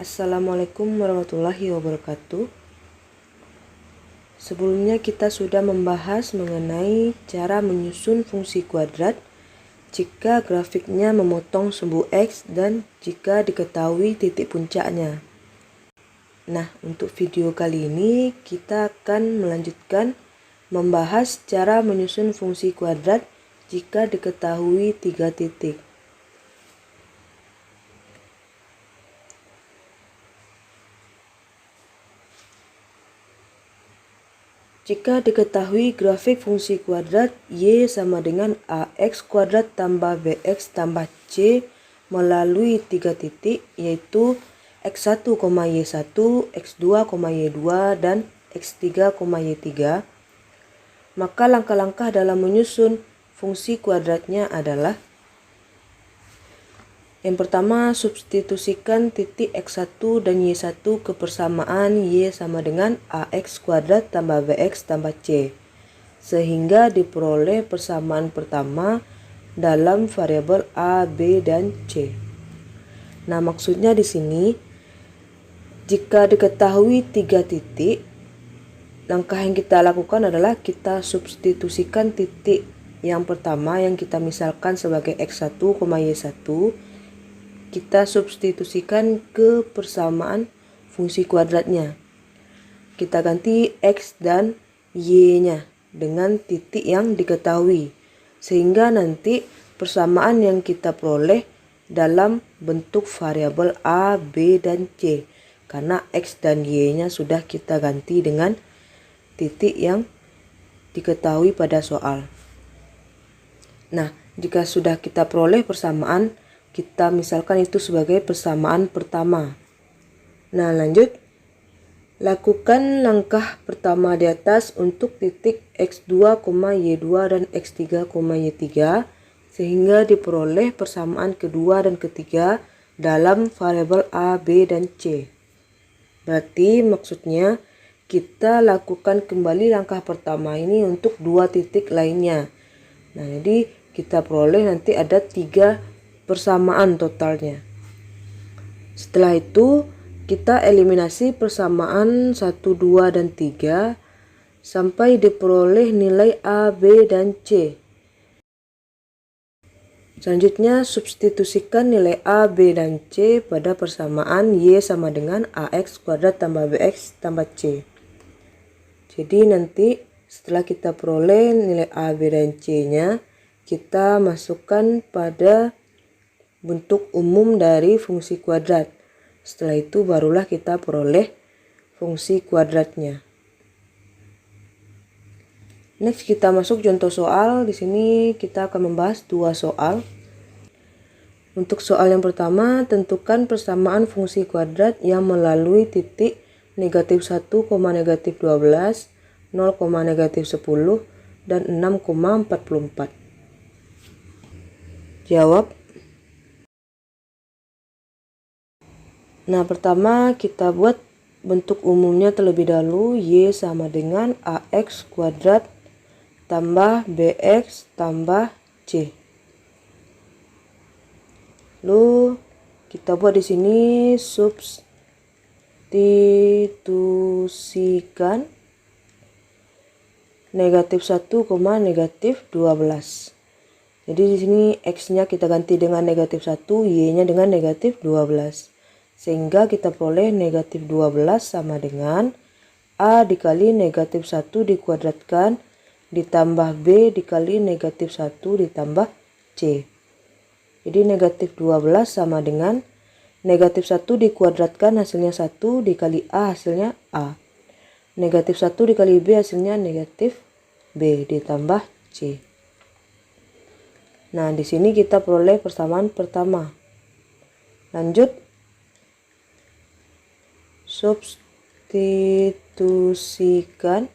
Assalamualaikum warahmatullahi wabarakatuh. Sebelumnya kita sudah membahas mengenai cara menyusun fungsi kuadrat jika grafiknya memotong sumbu X dan jika diketahui titik puncaknya. Nah, untuk video kali ini kita akan melanjutkan membahas cara menyusun fungsi kuadrat jika diketahui 3 titik. Jika diketahui grafik fungsi kuadrat Y sama dengan AX kuadrat tambah BX tambah C melalui 3 titik, yaitu X1, Y1, X2, Y2, dan X3, Y3, maka langkah-langkah dalam menyusun fungsi kuadratnya adalah: yang pertama, substitusikan titik X1 dan Y1 ke persamaan Y sama dengan AX kuadrat tambah BX tambah C, sehingga diperoleh persamaan pertama dalam variabel A, B, dan C. Nah, maksudnya di sini, jika diketahui 3 titik, langkah yang kita lakukan adalah kita substitusikan titik yang pertama yang kita misalkan sebagai X1, Y1, kita substitusikan ke persamaan fungsi kuadratnya. Kita ganti X dan Y-nya dengan titik yang diketahui, sehingga nanti persamaan yang kita peroleh dalam bentuk variabel A, B, dan C, karena X dan Y-nya sudah kita ganti dengan titik yang diketahui pada soal. Nah, jika sudah kita peroleh persamaan, kita misalkan itu sebagai persamaan pertama. Nah, lanjut. Lakukan langkah pertama di atas untuk titik X2, Y2, dan X3, Y3, sehingga diperoleh persamaan kedua dan ketiga dalam variabel A, B, dan C. Berarti maksudnya kita lakukan kembali langkah pertama ini untuk 2 titik lainnya. Nah, jadi kita peroleh nanti ada 3 persamaan totalnya. Setelah itu kita eliminasi persamaan 1, 2, dan 3 sampai diperoleh nilai A, B, dan C. Selanjutnya substitusikan nilai A, B, dan C pada persamaan Y sama dengan AX kuadrat tambah BX tambah C. Jadi nanti setelah kita peroleh nilai A, B, dan C-nya, kita masukkan pada bentuk umum dari fungsi kuadrat. Setelah itu barulah kita peroleh fungsi kuadratnya. Next, kita masuk contoh soal. Di sini kita akan membahas 2 soal. Untuk soal yang pertama, tentukan persamaan fungsi kuadrat yang melalui titik negatif 1, negatif 12, 0, negatif 10, dan 6,44. Jawab. Nah, pertama kita buat bentuk umumnya terlebih dahulu. Y sama dengan AX kuadrat tambah BX tambah C. Lalu kita buat di sini substitusikan negatif 1, negatif 12. Jadi di sini X-nya kita ganti dengan negatif 1, Y-nya dengan negatif 12. Sehingga kita peroleh negatif 12 sama dengan A dikali negatif 1 dikuadratkan ditambah B dikali negatif 1 ditambah C. Jadi negatif 12 sama dengan negatif 1 dikuadratkan hasilnya 1 dikali A hasilnya A. Negatif 1 dikali B hasilnya negatif B ditambah C. Nah, di sini kita peroleh persamaan pertama. Lanjut. Substitusikan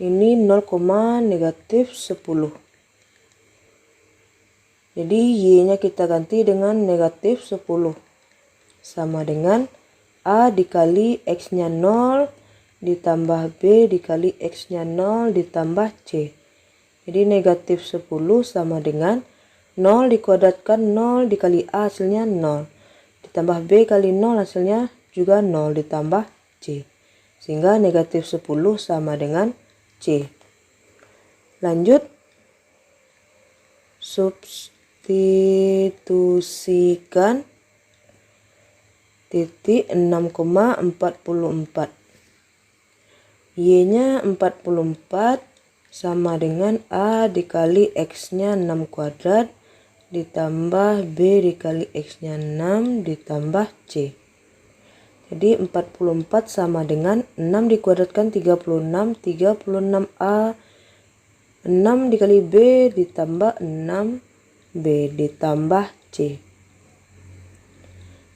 ini 0, negatif 10. Jadi Y-nya kita ganti dengan negatif 10 sama dengan A dikali X-nya 0 ditambah B dikali X-nya 0 ditambah C. Jadi negatif 10 sama dengan 0 dikuadratkan 0 dikali A hasilnya 0. ditambah B kali 0 hasilnya juga 0 ditambah C. Sehingga negatif 10 sama dengan C. Lanjut, substitusikan titik 6,44. Y-nya 44 sama dengan A dikali X-nya 6 kuadrat ditambah B dikali X-nya 6 ditambah C. Jadi 44 sama dengan 6 dikuadratkan 36, 36A, 6 dikali B ditambah 6B ditambah C.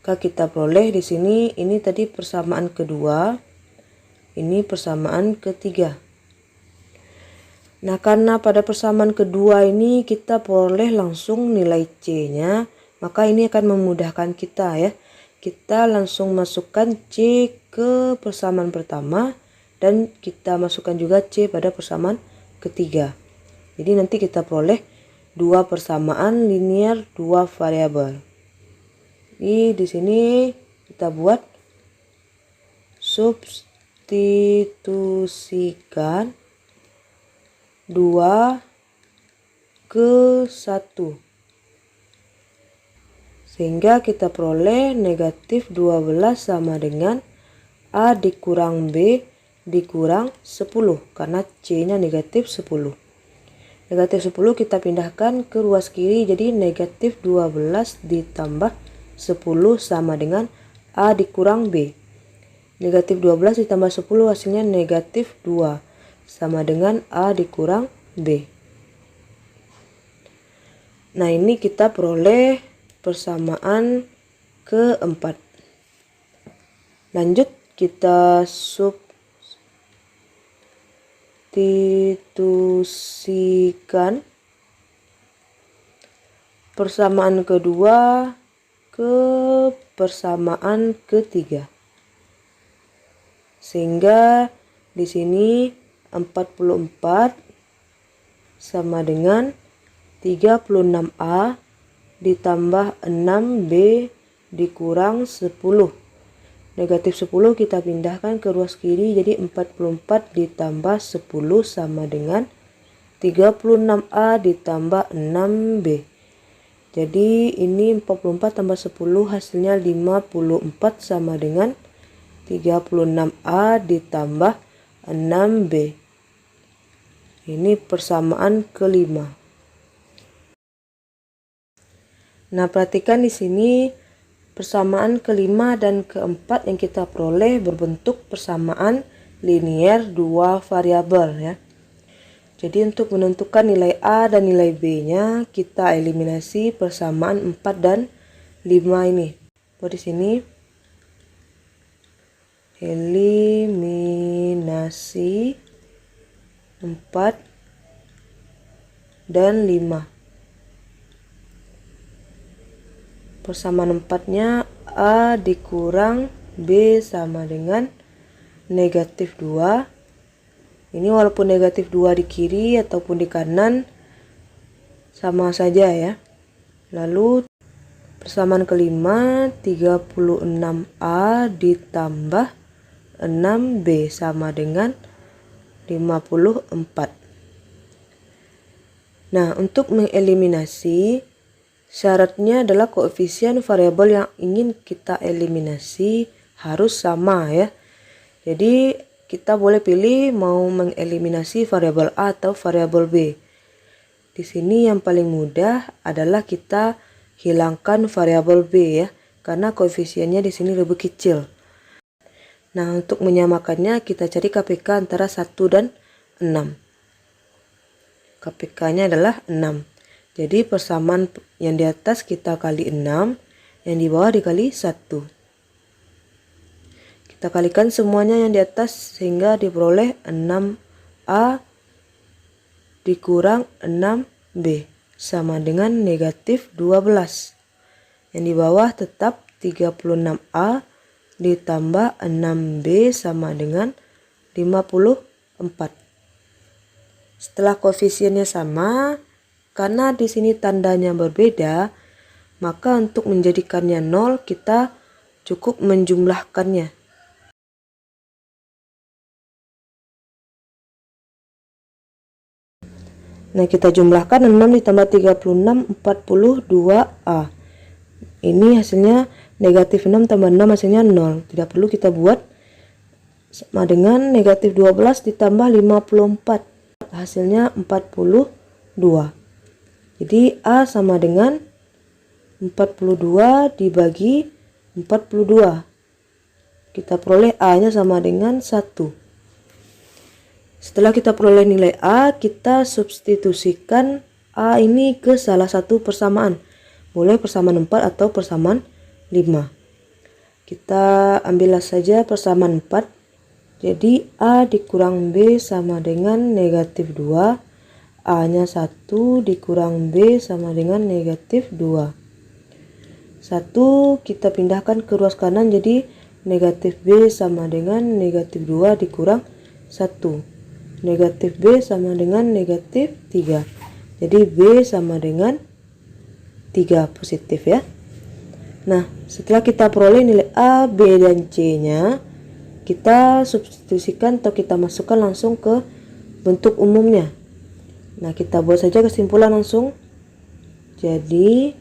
Maka kita peroleh di sini, ini tadi persamaan kedua, ini persamaan ketiga. Nah, karena pada persamaan kedua ini kita peroleh langsung nilai C-nya, maka ini akan memudahkan kita ya. Kita langsung masukkan C ke persamaan pertama dan kita masukkan juga C pada persamaan ketiga. Jadi nanti kita peroleh dua persamaan linear dua variabel. Di sini kita buat substitusikan 2 ke 1. Sehingga kita peroleh negatif 12 sama dengan A dikurang B dikurang 10. Karena C-nya negatif 10. Negatif 10 kita pindahkan ke ruas kiri. Jadi negatif 12 ditambah 10 sama dengan A dikurang B. Negatif 12 ditambah 10 hasilnya negatif 2. Sama dengan A dikurang B. Nah, ini kita peroleh persamaan keempat. Lanjut, kita substitusikan persamaan kedua ke persamaan ketiga. Sehingga di sini 44 sama dengan 36A ditambah 6B dikurang 10. Negatif 10 kita pindahkan ke ruas kiri, jadi 44 ditambah 10 sama dengan 36A ditambah 6B. Jadi ini 44 tambah 10 hasilnya 54 sama dengan 36A ditambah 6B. Ini persamaan kelima. Nah, perhatikan di sini persamaan kelima dan keempat yang kita peroleh berbentuk persamaan linear dua variabel ya. Jadi untuk menentukan nilai A dan nilai B-nya kita eliminasi persamaan 4 dan 5 ini. Di sini eliminasi 4 dan 5. Persamaan 4-nya A dikurang B sama dengan negatif 2. Ini walaupun negatif 2 di kiri ataupun di kanan sama saja ya. Lalu persamaan kelima 36A ditambah 6B sama dengan 54. Nah, untuk mengeliminasi syaratnya adalah koefisien variabel yang ingin kita eliminasi harus sama ya. Jadi kita boleh pilih mau mengeliminasi variabel A atau variabel B. Di sini yang paling mudah adalah kita hilangkan variabel B ya, karena koefisiennya di sini lebih kecil. Nah, untuk menyamakannya kita cari KPK antara 1 dan 6. KPK-nya adalah 6. Jadi persamaan yang di atas kita kali 6, yang di bawah dikali 1. Kita kalikan semuanya yang di atas sehingga diperoleh 6A dikurang 6B sama dengan negatif 12. Yang di bawah tetap 36A ditambah 6B sama dengan 54. Setelah koefisiennya sama, karena di sini tandanya berbeda, Maka untuk menjadikannya 0 kita cukup menjumlahkannya. Nah, kita jumlahkan 6 ditambah 36, 42A. Ini hasilnya negatif 6 tambah 6 hasilnya 0. Tidak perlu kita buat. Sama dengan negatif 12 ditambah 54. Hasilnya 42. Jadi A sama dengan 42 dibagi 42. Kita peroleh A-nya sama dengan 1. Setelah kita peroleh nilai A, kita substitusikan A ini ke salah satu persamaan. Boleh persamaan 4 atau persamaan 5. Kita ambillah saja persamaan 4. Jadi A dikurang B sama dengan negatif 2. A-nya 1 dikurang B sama dengan negatif 2. 1 kita pindahkan ke ruas kanan, jadi negatif B sama dengan negatif 2 dikurang 1. Negatif B sama dengan negatif 3. Jadi B sama dengan 3 positif ya. Nah, setelah kita peroleh nilai A, B, dan C-nya, kita substitusikan atau kita masukkan langsung ke bentuk umumnya. Nah, kita buat saja kesimpulan langsung. Jadi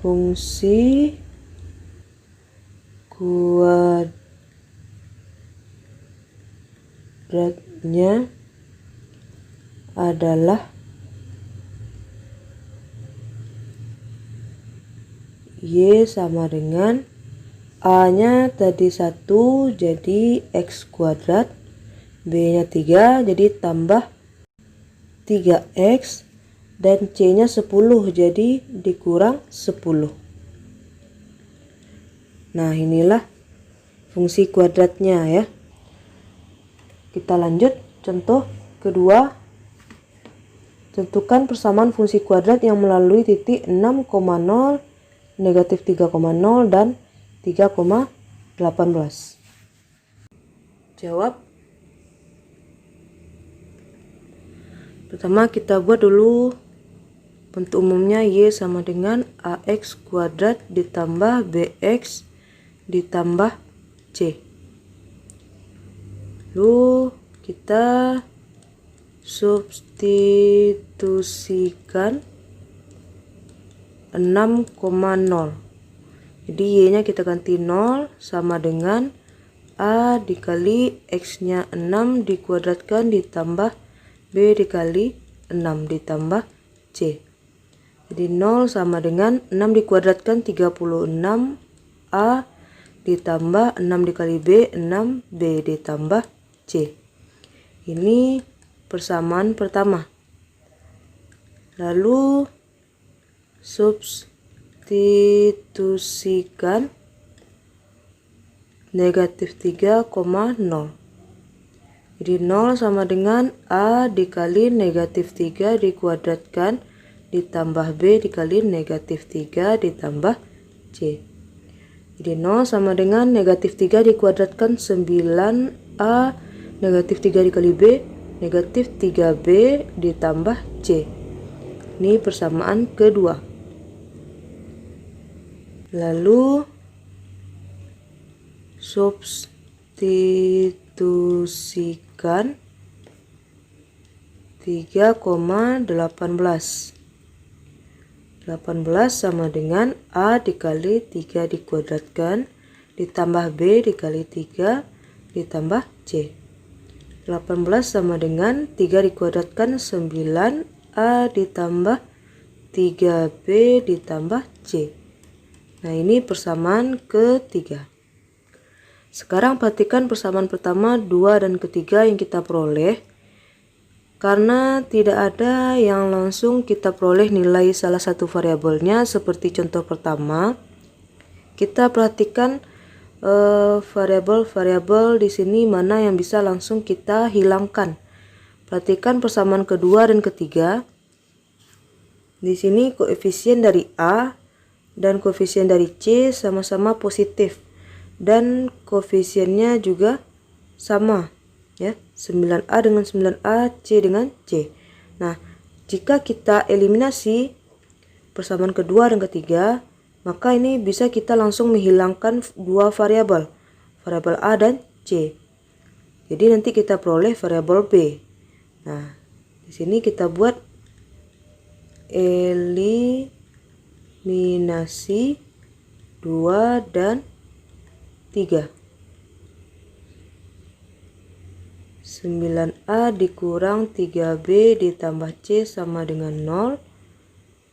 fungsi kuadratnya adalah Y sama dengan A-nya tadi 1 jadi X kuadrat, B-nya 3 jadi tambah 3X, dan C-nya 10 jadi dikurang 10. Nah, inilah fungsi kuadratnya ya. Kita lanjut contoh kedua. Tentukan persamaan fungsi kuadrat yang melalui titik 6,0, negatif 3,0, dan 3,18. Jawab. Pertama kita buat dulu bentuk umumnya. Y sama dengan AX kuadrat ditambah BX ditambah C. Lalu kita substitusikan 6,0. Jadi Y-nya kita ganti 0 sama dengan A dikali X-nya 6 dikuadratkan ditambah B dikali 6 ditambah C. Jadi 0 sama dengan 6 dikuadratkan 36 A ditambah 6 dikali B 6 B ditambah C. Ini persamaan pertama. Lalu substitusikan negatif 3,0. Jadi 0 sama dengan A dikali negatif 3 dikuadratkan ditambah B dikali negatif 3 ditambah C. Jadi 0 sama dengan negatif 3 dikuadratkan 9A negatif 3 dikali B negatif 3B ditambah C. Ini persamaan kedua. Lalu substitusikan 3,18. 18 sama dengan A dikali 3 dikuadratkan ditambah B dikali 3 ditambah C. 18 sama dengan 3 dikuadratkan 9A ditambah 3B ditambah C. Nah, ini persamaan ketiga. Sekarang perhatikan persamaan pertama, 2, dan ketiga yang kita peroleh. Karena tidak ada yang langsung kita peroleh nilai salah satu variabelnya seperti contoh pertama, kita perhatikan variabel-variabel di sini mana yang bisa langsung kita hilangkan. Perhatikan persamaan kedua dan ketiga. Di sini koefisien dari A dan koefisien dari C sama-sama positif dan koefisiennya juga sama ya, 9A dengan 9A, C dengan C. Nah, jika kita eliminasi persamaan kedua dan ketiga, maka ini bisa kita langsung menghilangkan dua variabel A dan C. Jadi nanti kita peroleh variabel B. Nah, di sini kita buat eliminasi 2 dan 3. 9A dikurang 3B ditambah C sama dengan 0.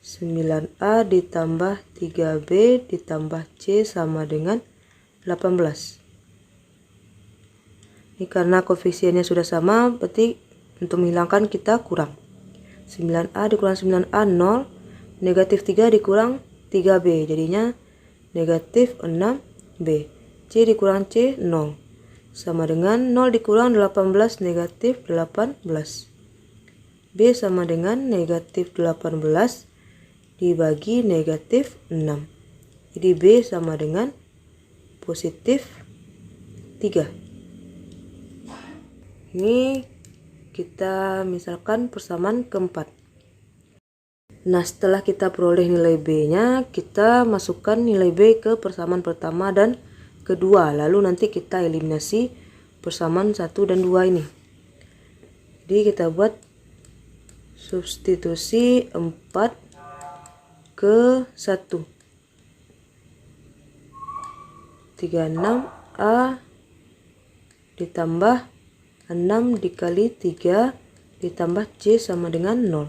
9A ditambah 3B ditambah C sama dengan 18. Ini karena koefisiennya sudah sama, berarti untuk menghilangkan kita kurang. 9A dikurang 9A 0, negatif 3 dikurang 3B, jadinya negatif 6B. C dikurang C 0, sama dengan 0 dikurang 18 negatif 18. B sama dengan negatif 18 dibagi negatif 6. Jadi B sama dengan positif 3. Ini kita misalkan persamaan keempat. Nah, setelah kita peroleh nilai B-nya, kita masukkan nilai B ke persamaan pertama dan kedua. Lalu nanti kita eliminasi persamaan 1 dan 2 ini. Jadi kita buat substitusi 4 ke 1. 36A ditambah 6 dikali 3 ditambah C sama dengan 0.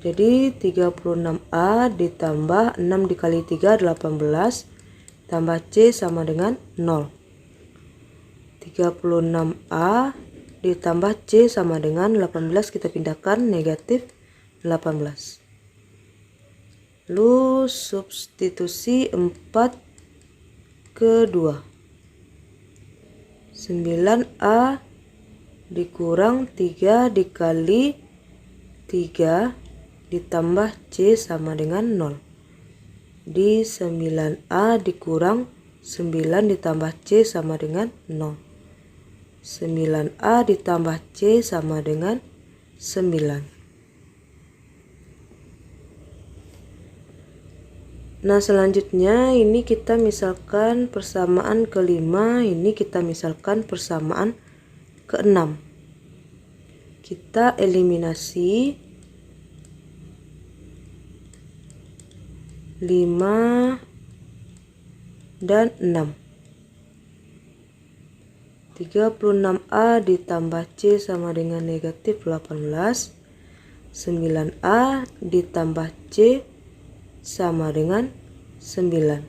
Jadi 36A ditambah 6 dikali 3 18 tambah C sama dengan 0. 36A ditambah C sama dengan 18, kita pindahkan negatif 18. Lalu substitusi 4 ke 2. 9A dikurang 3 dikali 3 ditambah C sama dengan 0. Di 9A dikurang 9 ditambah C sama dengan 0. 9A ditambah C sama dengan 9. Nah, selanjutnya ini kita misalkan persamaan kelima, ini kita misalkan persamaan ke-6. Kita eliminasi 5 dan 6. 36A ditambah C sama dengan negatif 18. 9A ditambah C sama dengan 9.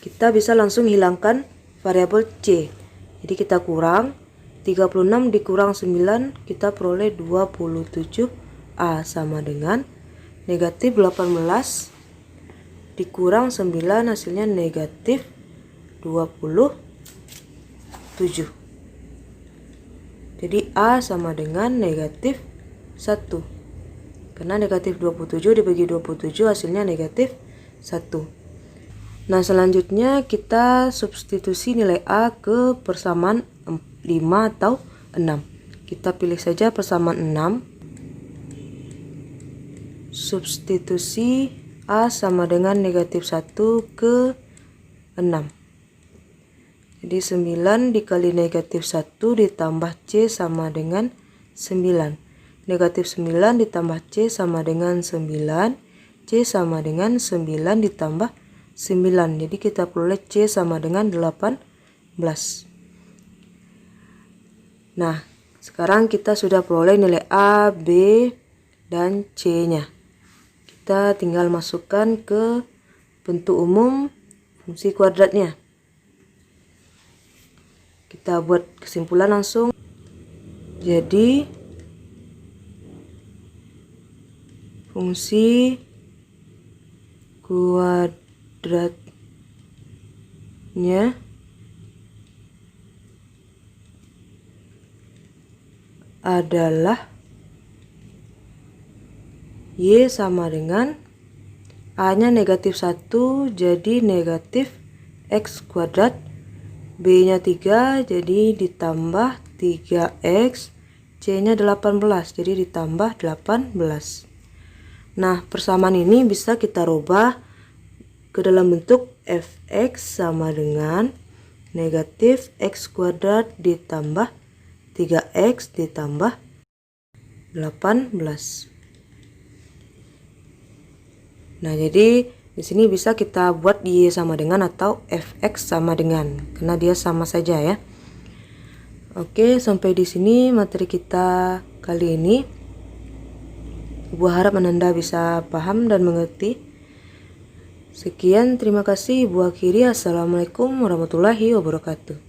Kita bisa langsung hilangkan variabel C. Jadi kita kurang 36 dikurang 9, kita peroleh 27A sama dengan negatif 18 dikurang 9, hasilnya negatif 27. Jadi A sama dengan negatif 1. Karena negatif 27 dibagi 27 hasilnya negatif 1. Nah, selanjutnya kita substitusi nilai A ke persamaan 5 atau 6. Kita pilih saja persamaan 6. Substitusi A sama dengan negatif 1 ke 6. Jadi 9 dikali negatif 1 ditambah C sama dengan 9. Negatif 9 ditambah C sama dengan 9. C sama dengan 9 ditambah 9. Jadi kita peroleh C sama dengan 18. Nah, sekarang kita sudah peroleh nilai A, B, dan C-nya. Kita tinggal masukkan ke bentuk umum fungsi kuadratnya. Kita buat kesimpulan langsung. Jadi fungsi kuadratnya adalah Y sama dengan A-nya negatif 1, jadi negatif X kuadrat. B-nya 3, jadi ditambah 3X C-nya 18, jadi ditambah 18. Nah, persamaan ini bisa kita rubah ke dalam bentuk fx sama dengan negatif x kuadrat ditambah 3x ditambah 18. Nah, jadi di sini bisa kita buat y sama dengan atau fx sama dengan, karena dia sama saja ya. Oke, sampai di sini materi kita kali ini. Ibu harap Anda bisa paham dan mengerti. Sekian, terima kasih. Ibu akhiri. Assalamualaikum warahmatullahi wabarakatuh.